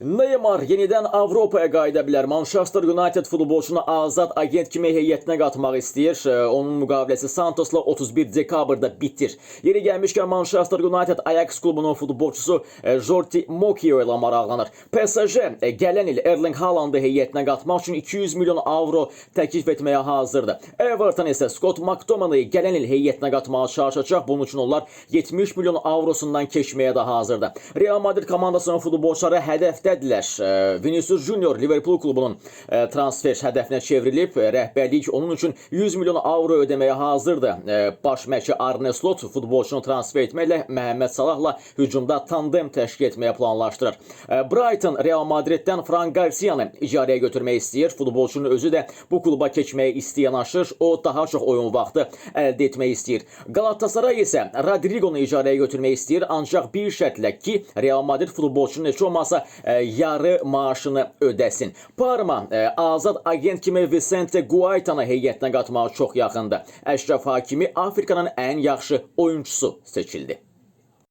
Neymar yenidən Avropaya qayıda bilər. Manchester United futbolçunu azad agent kimi heyətinə qatmaq istəyir. Onun müqaviləsi Santosla 31 dekabrda bitir. Yeri gəlmişkən Manchester United Ajax klubunun futbolçusu Jordi Mokio ilə maraqlanır. PSG gələn il Erling Haalandı heyətinə qatmaq üçün 200 milyon avro təklif etməyə hazırdır. Everton isə Scott McTominayı gələn il heyətinə qatmağa çalışacaq. Bunun üçün onlar 70 milyon avrosundan keçməyə də hazırdır. Real Madrid komandasının futbolçuları hədəfdədirlər. Vinicius Junior Liverpool klubunun transfer hədəfinə çevrilib. Rəhbərlik onun üçün 100 milyon avro ödəməyə hazırdır. Baş məşqçi Arne Slot futbolçunu transfer etməklə Məhəmməd Salahla hücumda tandem təşkil etməyə planlaşdırır. Brighton Real Madriddən Fran Garcia'nı icarəyə götürmək istəyir. Futbolçunun özü də bu kluba keçməyə istəyanaşır. O daha çox oyun vaxtı əldə etmək istəyir. Galatasaray isə Rodrigo'nu icarəyə götürmək istəyir. Ancaq bir şərtlə ki, Real Madrid futbolçunun heç olmasa yarı maaşını ödəsin. Parma azad agent kimi Vicente Guaitanı heyətinə qatmağa çox yaxındır. Əşrəf Hakimi Afrikanın ən yaxşı oyuncusu seçildi.